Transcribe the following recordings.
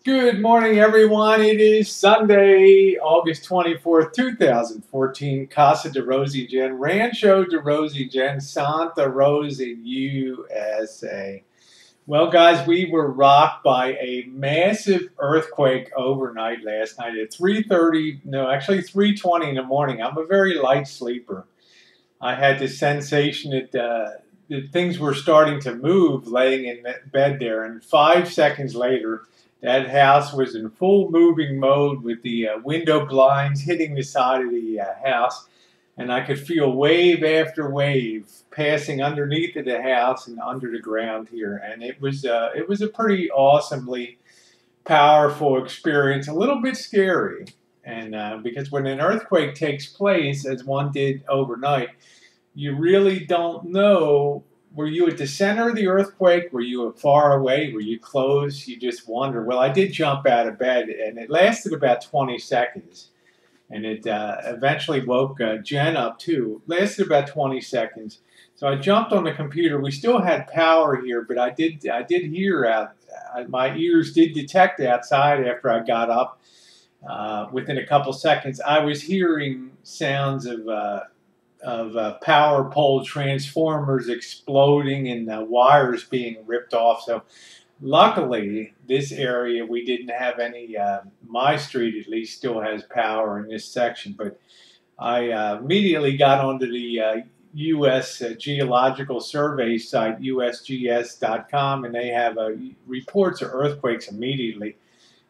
Good morning, everyone. It is Sunday, August 24th, 2014. Casa de Rosie Jen, Rancho de Rosie Jen, Santa Rosa, USA. Well, guys, we were rocked by a massive earthquake overnight last night at 3:30, no, actually 3:20 in the morning. I'm a very light sleeper. I had the sensation that things were starting to move laying in bed there, and 5 seconds later, that house was in full moving mode with the window blinds hitting the side of the house, and I could feel wave after wave passing underneath of the house and under the ground here, and it was a pretty awesomely powerful experience, a little bit scary, and because when an earthquake takes place, as one did overnight, you really don't know. Were you at the center of the earthquake? Were you far away? Were you close? You just wonder. Well, I did jump out of bed, and it lasted about 20 seconds. And it eventually woke Jen up too. It lasted about 20 seconds. So I jumped on the computer. We still had power here, but I did hear out. My ears did detect outside after I got up. Within a couple seconds, I was hearing sounds of power pole transformers exploding and wires being ripped off. So luckily, this area we didn't have any. My street at least still has power in this section, but I immediately got onto the U.S. Geological Survey site, usgs.com, and they have reports of earthquakes immediately.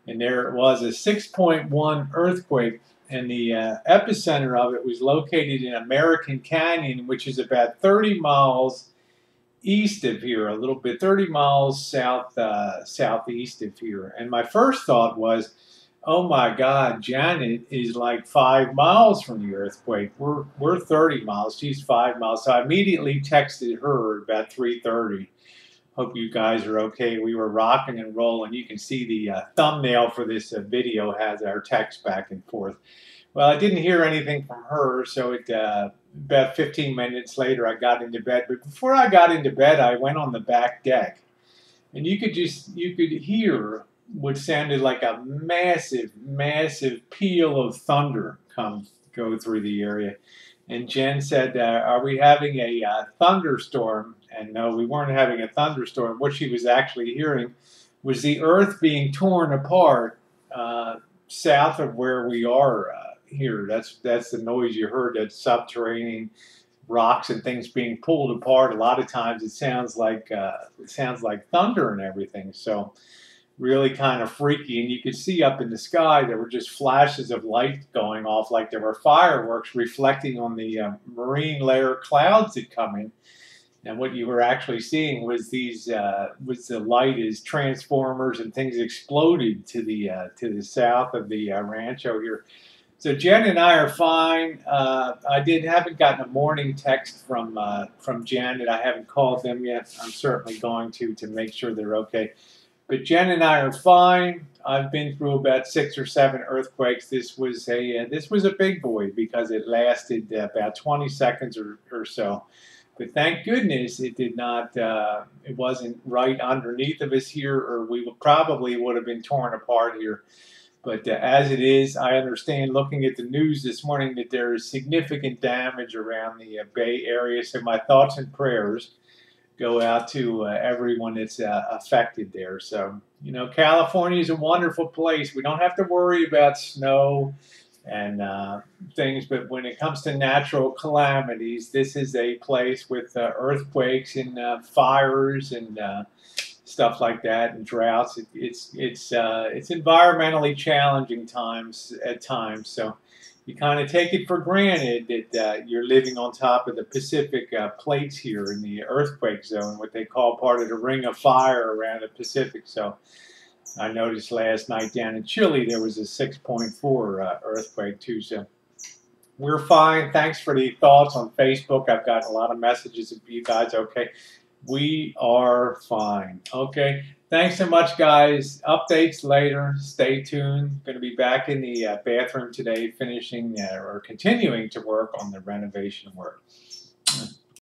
And there was a 6.1 earthquake, and the epicenter of it was located in American Canyon, which is about 30 miles east of here, a little bit, 30 miles southeast of here. And my first thought was, oh my God, Janet is like 5 miles from the earthquake. We're 30 miles. She's 5 miles. So I immediately texted her about 3:30. Hope you guys are okay. We were rocking and rolling. You can see the thumbnail for this video has our text back and forth. Well, I didn't hear anything from her, so about 15 minutes later I got into bed. But before I got into bed, I went on the back deck, and you could hear what sounded like a massive, massive peal of thunder go through the area. And Jen said, "Are we having a thunderstorm?" And no, we weren't having a thunderstorm. What she was actually hearing was the earth being torn apart south of where we are here. That's the noise you heard. That subterranean rocks and things being pulled apart. A lot of times it sounds like thunder and everything. So really kind of freaky, and you could see up in the sky there were just flashes of light going off like there were fireworks reflecting on the marine layer clouds that come in. And what you were actually seeing was was the light as transformers and things exploded to the south of the Rancho here. So Jen and I are fine. Haven't gotten a morning text from Jen, and I haven't called them yet. I'm certainly going to make sure they're okay. But Jen and I are fine. I've been through about 6 or 7 earthquakes. This was a big boy because it lasted about 20 seconds or so. But thank goodness it did not. It wasn't right underneath of us here, or we probably would have been torn apart here. But as it is, I understand looking at the news this morning that there is significant damage around the Bay Area. So my thoughts and prayers go out to everyone that's affected there. So, California is a wonderful place. We don't have to worry about snow and things, but when it comes to natural calamities, this is a place with earthquakes and fires and stuff like that, and droughts. It's environmentally challenging times at times. So you kind of take it for granted that you're living on top of the Pacific plates here in the earthquake zone, what they call part of the ring of fire around the Pacific. So I noticed last night down in Chile there was a 6.4 earthquake too. So we're fine. Thanks for the thoughts on Facebook. I've gotten a lot of messages of you guys. Okay, we are fine. Okay. Thanks so much, guys. Updates later. Stay tuned. Going to be back in the bathroom today, finishing or continuing to work on the renovation work.